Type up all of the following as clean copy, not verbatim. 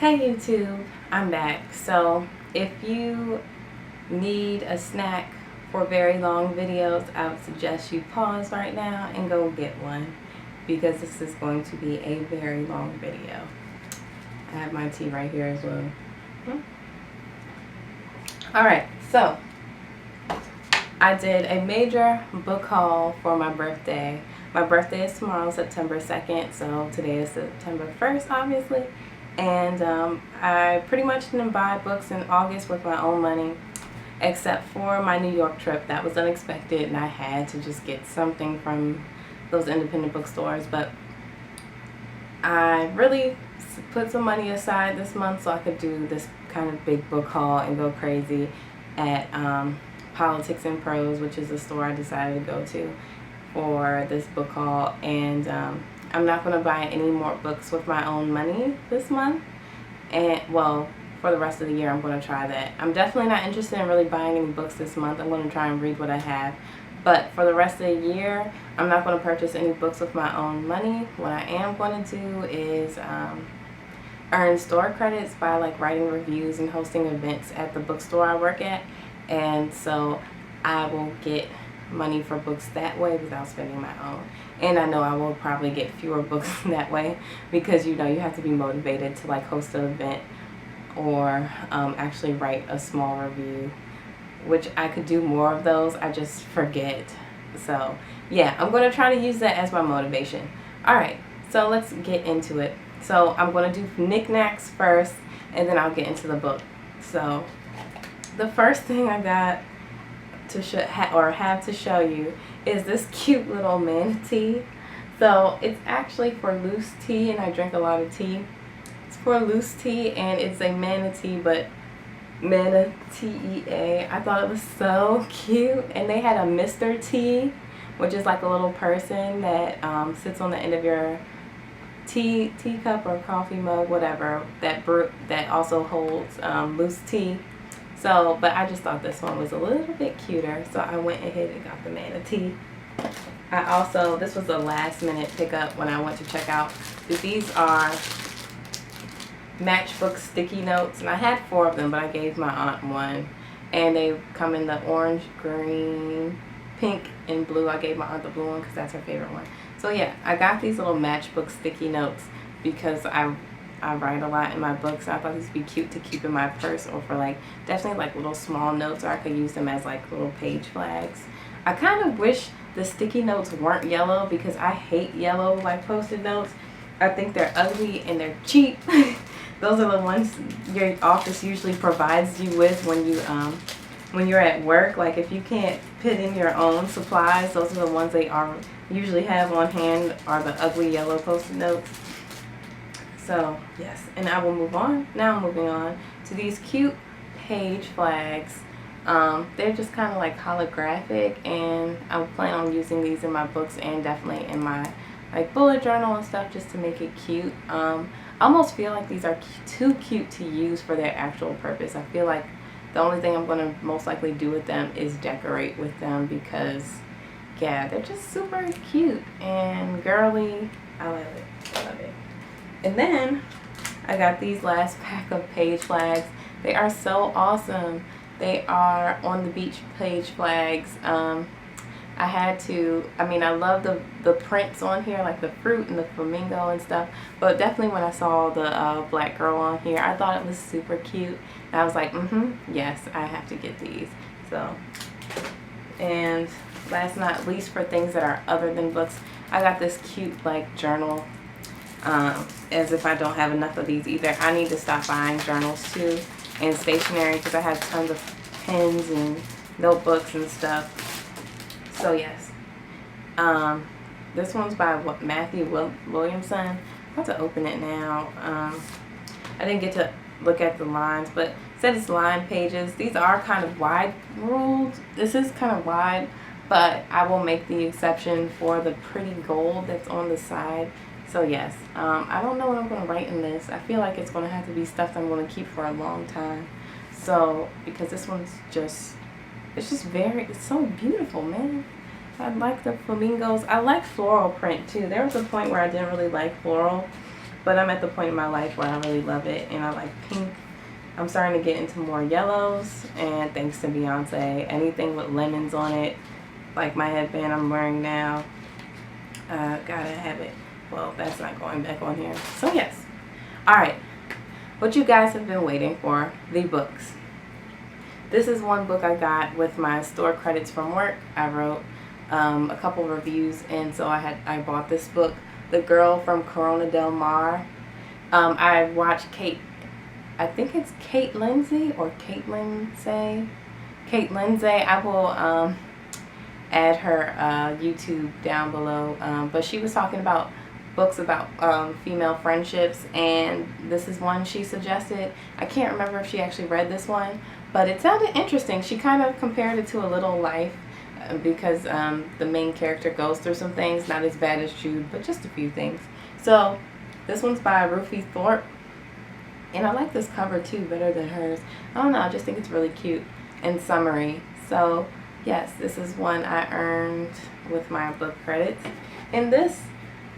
Hey YouTube, I'm back. So if you need a snack for very long videos, I would suggest you pause right now and go get one because this is going to be a very long video. I have my tea right here as well. Alright, so I did a major book haul for my birthday. My birthday is tomorrow, September 2nd, so today is September 1st, obviously. And I pretty much didn't buy books in August with my own money, except for my New York trip. That was unexpected, and I had to just get something from those independent bookstores. But I really put some money aside this month so I could do this kind of big book haul and go crazy at Politics and Prose, which is the store I decided to go to for this book haul. And I'm not going to buy any more books with my own money this month. And, well, for the rest of the year, I'm going to try that. I'm definitely not interested in really buying any books this month. I'm going to try and read what I have. But for the rest of the year, I'm not going to purchase any books with my own money. What I am going to do is earn store credits by like writing reviews and hosting events at the bookstore I work at. And so I will get money for books that way without spending my own. And I know I will probably get fewer books that way because you have to be motivated to like host an event or actually write a small review, which I could do more of those. I just forget. So yeah, I'm going to try to use that as my motivation. Alright, so let's get into it. So I'm going to do knickknacks first and then I'll get into the book. So the first thing I got to have to show you is this cute little manatee. So it's actually for loose tea, and I drink a lot of tea. It's for loose tea, and it's a manatee, but manatee. I thought it was so cute. And they had a Mr. T, which is like a little person that sits on the end of your teacup or coffee mug, whatever, that also holds loose tea. So, but I just thought this one was a little bit cuter, so I went ahead and got the manatee. This was a last minute pickup when I went to check out. These are matchbook sticky notes, and I had 4 of them, but I gave my aunt one. And they come in the orange, green, pink, and blue. I gave my aunt the blue one because that's her favorite one. So yeah, I got these little matchbook sticky notes because I write a lot in my books. I thought these would be cute to keep in my purse, or for like definitely like little small notes, or I could use them as like little page flags. I kind of wish the sticky notes weren't yellow because I hate yellow like post-it notes. I think they're ugly and they're cheap. Those are the ones your office usually provides you with when you're at work. Like if you can't put in your own supplies, those are the ones they usually have on hand, are the ugly yellow post-it notes. So yes, and I will move on. Now I'm moving on to these cute page flags. They're just kind of like holographic, and I plan on using these in my books and definitely in my like bullet journal and stuff, just to make it cute. I almost feel like these are too cute to use for their actual purpose. I feel like the only thing I'm going to most likely do with them is decorate with them because yeah, they're just super cute and girly. I love it. I love it. And then I got these last pack of page flags. They are so awesome. They are on the beach page flags. I love the prints on here, like the fruit and the flamingo and stuff. But definitely when I saw the black girl on here, I thought it was super cute. And I was like, yes, I have to get these. So, and last but not least, for things that are other than books, I got this cute like journal. As if I don't have enough of these either. I need to stop buying journals too and stationery because I have tons of pens and notebooks and stuff. So yes, this one's by Matthew Williamson. I'm about to open it now. I didn't get to look at the lines, but it said it's lined pages. These are kind of wide ruled. This is kind of wide, but I will make the exception for the pretty gold that's on the side. So yes, I don't know what I'm going to write in this. I feel like it's going to have to be stuff that I'm going to keep for a long time. So, because this one's it's so beautiful, man. I like the flamingos. I like floral print too. There was a point where I didn't really like floral, but I'm at the point in my life where I really love it, and I like pink. I'm starting to get into more yellows, and thanks to Beyonce, anything with lemons on it, like my headband I'm wearing now, gotta have it. Well, that's not going back on here. So yes. Alright, what you guys have been waiting for, the books. This is one book I got with my store credits from work. I wrote a couple reviews, and so I bought this book, The Girl from Corona Del Mar. I watched I think it's Kate Lindsay or Kate Lindsay. Kate Lindsay. I will add her YouTube down below. But she was talking about books about female friendships, and this is one she suggested. I can't remember if she actually read this one, but it sounded interesting. She kind of compared it to A Little Life because the main character goes through some things, not as bad as Jude, but just a few things. So this one's by Ruthie Thorpe, and I like this cover too better than hers. I don't know, I just think it's really cute and summery. So yes, this is one I earned with my book credits. And this,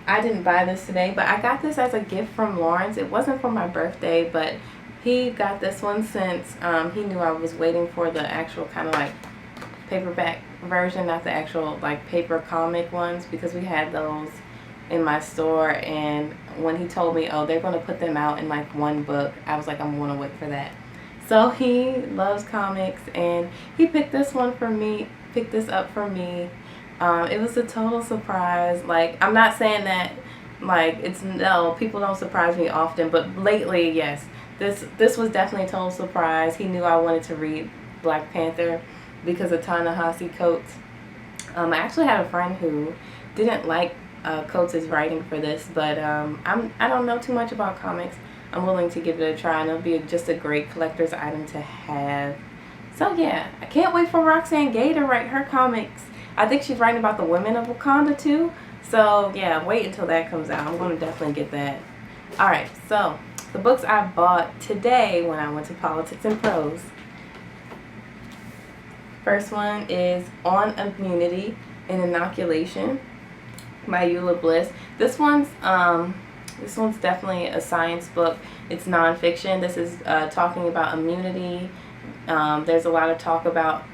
I didn't buy this today, but I got this as a gift from Lawrence. It wasn't for my birthday, but he got this one since he knew I was waiting for the actual kind of like paperback version, not the actual like paper comic ones, because we had those in my store, and when he told me, oh, they're going to put them out in like one book, I was like, I'm going to wait for that. So he loves comics, and he picked this one for me, picked this up for me. It was a total surprise. Like, I'm not saying that like no, people don't surprise me often, but lately, yes, this was definitely a total surprise. He knew I wanted to read Black Panther because of Ta-Nehisi Coates. I actually had a friend who didn't like Coates' writing for this, but I don't know too much about comics. I'm willing to give it a try, and it'll be just a great collector's item to have. So yeah, I can't wait for Roxane Gay to write her comics. I think she's writing about the women of Wakanda too. So yeah, wait until that comes out. I'm going to definitely get that. Alright, so the books I bought today when I went to Politics and Prose. First one is On Immunity Inoculation by Eula Bliss. This one's definitely a science book. It's nonfiction. This is talking about immunity. There's a lot of talk about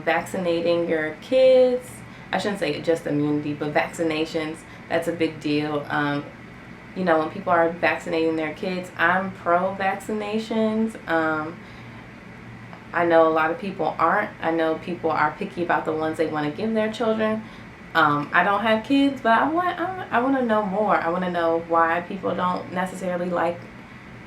vaccinating your kids. I shouldn't say just immunity, but vaccinations. That's a big deal. You know, when people are vaccinating their kids, I'm pro-vaccinations. I know a lot of people aren't. I know people are picky about the ones they want to give their children. I don't have kids, but I want to know more. I want to know why people don't necessarily like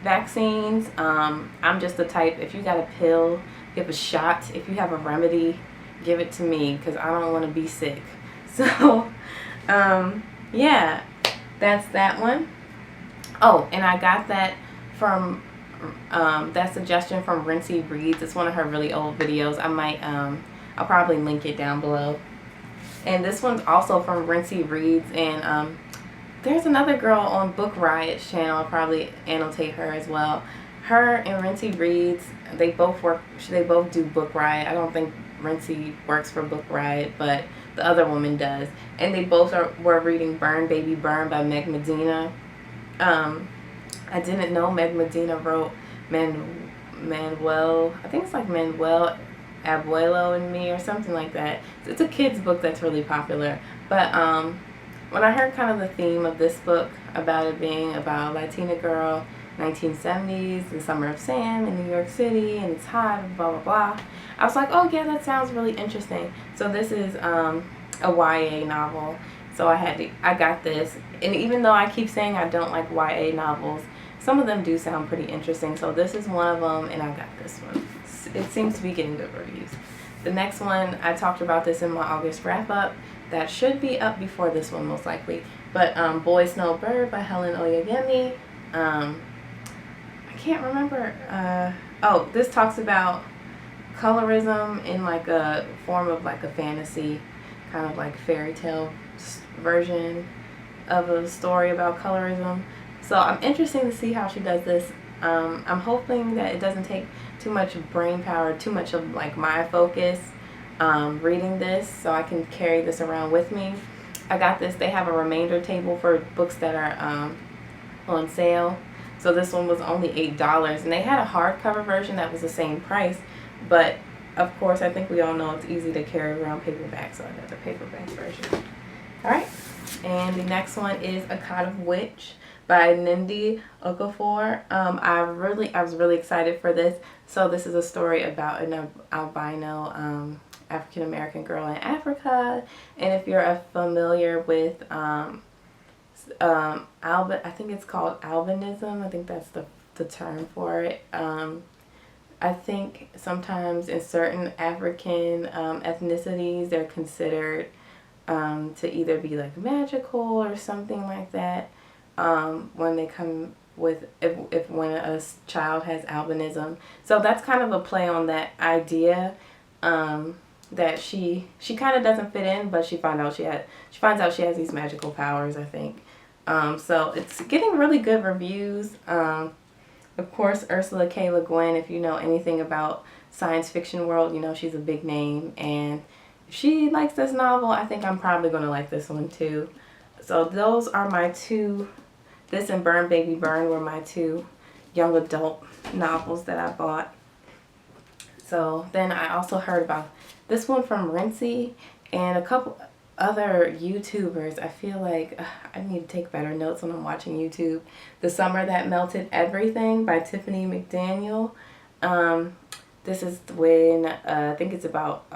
vaccines. I'm just the type, if you got a pill, give a shot. If you have a remedy, give it to me, because I don't want to be sick. So, yeah, that's that one. Oh, and I got that from that suggestion from Rincey Reads. It's one of her really old videos. I might, I'll probably link it down below. And this one's also from Rincey Reads, and there's another girl on Book Riot's channel. I'll probably annotate her as well. Her and Rincey Reads, they both do Book Riot. I don't think Rincey works for Book Riot, but the other woman does. And they both were reading Burn Baby Burn by Meg Medina. I didn't know Meg Medina wrote Manuel, I think it's like Manuel Abuelo and Me or something like that. It's a kid's book that's really popular. But when I heard kind of the theme of this book, about it being about a Latina girl, 1970s, the summer of Sam in New York City, and it's hot, blah, blah, blah, I was like, oh yeah, that sounds really interesting. So this is a YA novel. So I got this. And even though I keep saying I don't like YA novels, some of them do sound pretty interesting. So this is one of them, and I got this one. It seems to be getting good reviews. The next one, I talked about this in my August wrap-up. That should be up before this one, most likely. But Boy Snow Bird by Helen Oyeyemi. I can't remember. Oh, this talks about colorism in like a form of like a fantasy, kind of like fairy tale version of a story about colorism. So I'm interested to see how she does this. I'm hoping that it doesn't take too much brain power, too much of like my focus reading this, so I can carry this around with me. I got this. They have a remainder table for books that are on sale. So this one was only $8, and they had a hardcover version that was the same price, but of course I think we all know it's easy to carry around paperback, so I got the paperback version. Alright, and the next one is A Cot of Witch by Immunity Inoculation. I was really excited for this. So this is a story about an albino African American girl in Africa, and if you're familiar with I think it's called albinism. I think that's the term for it. I think sometimes in certain African ethnicities they're considered to either be like magical or something like that when they come with when a child has albinism. So that's kind of a play on that idea that she kind of doesn't fit in, but she finds out she has these magical powers, I think. So it's getting really good reviews. Of course, Ursula K. Le Guin, if you know anything about science fiction world, you know she's a big name, and if she likes this novel, I think I'm probably going to like this one too. So those are my two, this and Burn Baby Burn were my two young adult novels that I bought. So then I also heard about this one from Rincey and a couple other YouTubers. I feel like I need to take better notes when I'm watching YouTube. The Summer That Melted Everything by Tiffany McDaniel. This is when I think it's about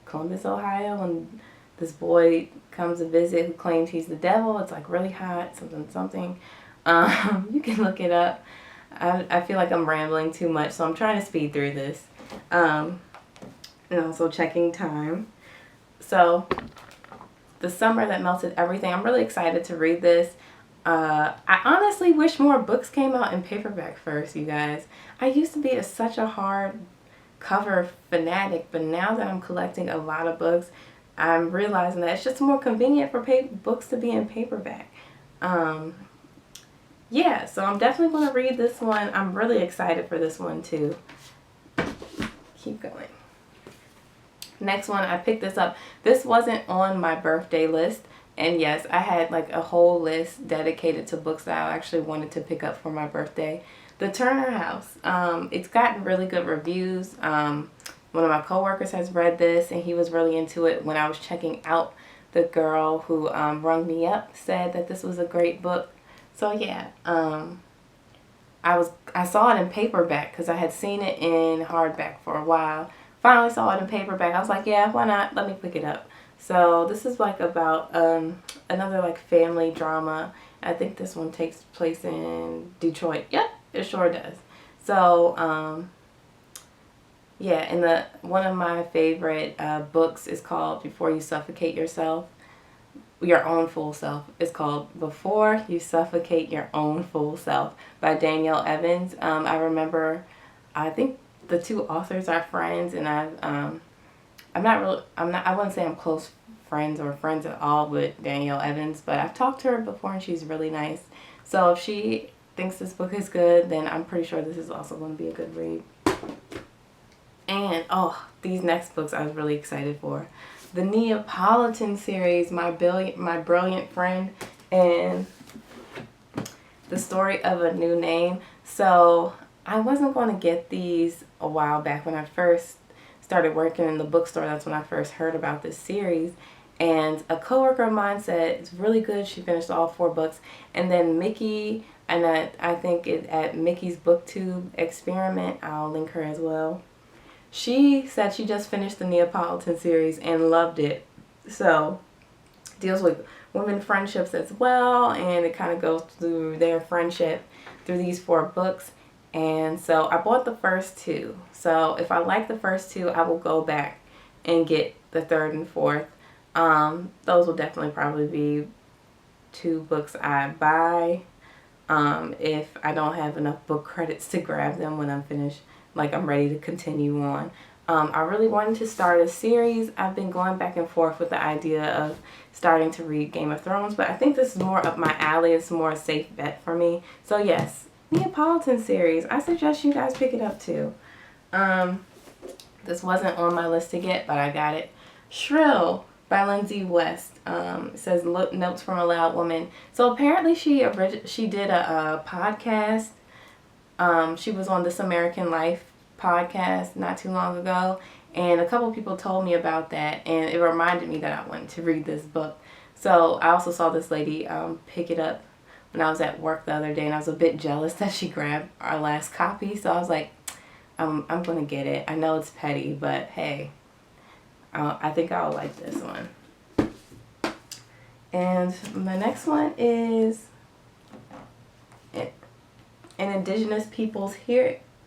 Columbus, Ohio, and this boy comes to visit who claims he's the devil. It's like really hot, something. You can look it up. I feel like I'm rambling too much, so I'm trying to speed through this. And also checking time. So The Summer That Melted Everything. I'm really excited to read this. I honestly wish more books came out in paperback first, you guys. I used to be such a hard cover fanatic, but now that I'm collecting a lot of books, I'm realizing that it's just more convenient for books to be in paperback. Yeah, so I'm definitely going to read this one. I'm really excited for this one too. Keep going. Next one, I picked this up. This wasn't on my birthday list, and yes, I had like a whole list dedicated to books that I actually wanted to pick up for my birthday. The Turner House. It's gotten really good reviews. One of my coworkers has read this, and he was really into it. When I was checking out, the girl who rung me up said that this was a great book. So yeah, I saw it in paperback because I had seen it in hardback for a while. Finally saw it in paperback. I was like, yeah, why not? Let me pick it up. So this is like about another like family drama. I think this one takes place in Detroit. Yep, it sure does. So yeah, and one of my favorite books is called Before You Suffocate Yourself. Your Own Full Self. It's called Before You Suffocate Your Own Full Self by Danielle Evans. I remember, I think the two authors are friends, and I wouldn't say I'm close friends or friends at all with Danielle Evans, but I've talked to her before and she's really nice. So if she thinks this book is good, then I'm pretty sure this is also going to be a good read. And these next books I was really excited for. The Neapolitan Series, My Brilliant Friend, and The Story of a New Name. So I wasn't going to get these a while back when I first started working in the bookstore. That's when I first heard about this series. And a coworker of mine said it's really good. She finished all 4 books. And then Mickey, and I think at Mickey's BookTube experiment, I'll link her as well. She said she just finished the Neapolitan series and loved it. So it deals with women friendships as well, and it kind of goes through their friendship through these 4 books. And so I bought the first 2. So if I like the first 2, I will go back and get the 3rd and 4th. Those will definitely probably be 2 books I buy if I don't have enough book credits to grab them when I'm finished, like I'm ready to continue on. I really wanted to start a series. I've been going back and forth with the idea of starting to read Game of Thrones, but I think this is more up my alley. It's more a safe bet for me. So yes, Neapolitan series. I suggest you guys pick it up too. This wasn't on my list to get, but I got it. Shrill by Lindsay West. It says Notes from a Loud Woman. So apparently she did a podcast. She was on This American Life podcast not too long ago, and a couple people told me about that, and it reminded me that I wanted to read this book. So I also saw this lady pick it up when I was at work the other day, and I was a bit jealous that she grabbed our last copy. So I was like, I'm gonna get it. I know it's petty, but hey, I think I'll like this one. And my next one is An Indigenous Peoples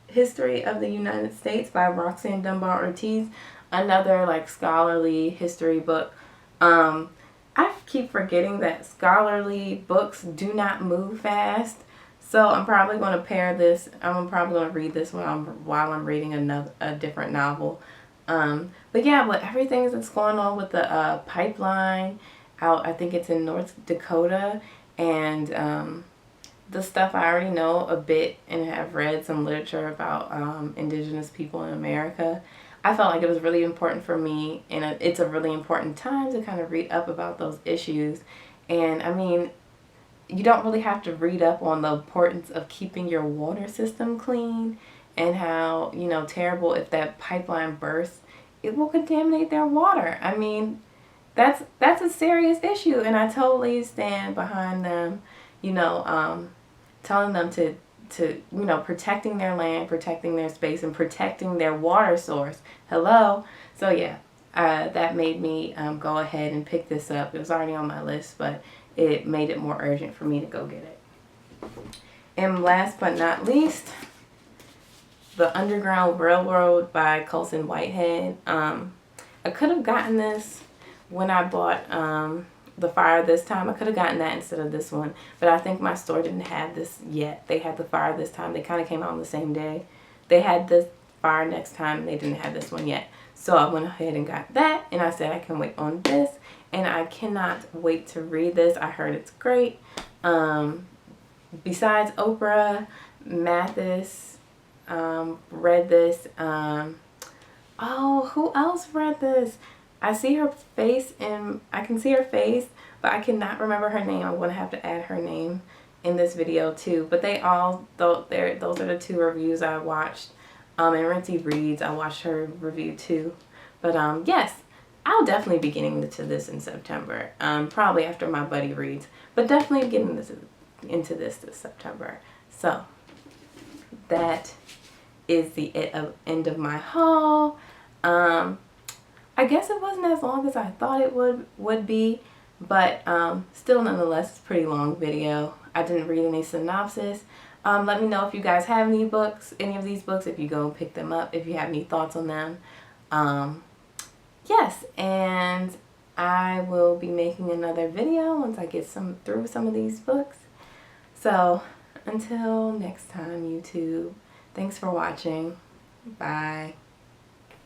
History of the United States by Roxanne Dunbar Ortiz. Another like scholarly history book. I keep forgetting that scholarly books do not move fast. So I'm probably going to pair this. I'm probably going to read this while I'm reading a different novel. But yeah, but everything that's going on with the pipeline out, I think it's in North Dakota, and the stuff I already know a bit and have read some literature about Indigenous people in America. I felt like it was really important for me, and it's a really important time to kind of read up about those issues. And I mean, you don't really have to read up on the importance of keeping your water system clean and how, you know, terrible if that pipeline bursts, it will contaminate their water. I mean, that's a serious issue, and I totally stand behind them, you know, telling them to you know, protecting their land, protecting their space, and protecting their water source. Hello. So yeah, that made me go ahead and pick this up. It was already on my list, but it made it more urgent for me to go get it. And last but not least, The Underground Railroad by Colson Whitehead. I could have gotten this when I bought The Fire This Time. I could have gotten that instead of this one, but I think my store didn't have this yet. They had The Fire This Time. They kind of came out on the same day. They had this Fire Next Time. They didn't have this one yet. So I went ahead and got that, and I said I can wait on this, and I cannot wait to read this. I heard it's great. Besides Oprah Mathis read this. Oh, who else read this? I see her face, and I can see her face, but I cannot remember her name. I'm going to have to add her name in this video too. But they all, those are the two reviews I watched. And Rinty Reads, I watched her review too. But yes, I'll definitely be getting into this in September. Probably after my buddy reads, but definitely getting into this September. So that is the end of my haul. I guess it wasn't as long as I thought it would be, but still nonetheless, it's a pretty long video. I didn't read any synopsis. Let me know if you guys have any of these books, if you go and pick them up, if you have any thoughts on them. Yes, and I will be making another video once I get through some of these books. So until next time, YouTube, thanks for watching. Bye.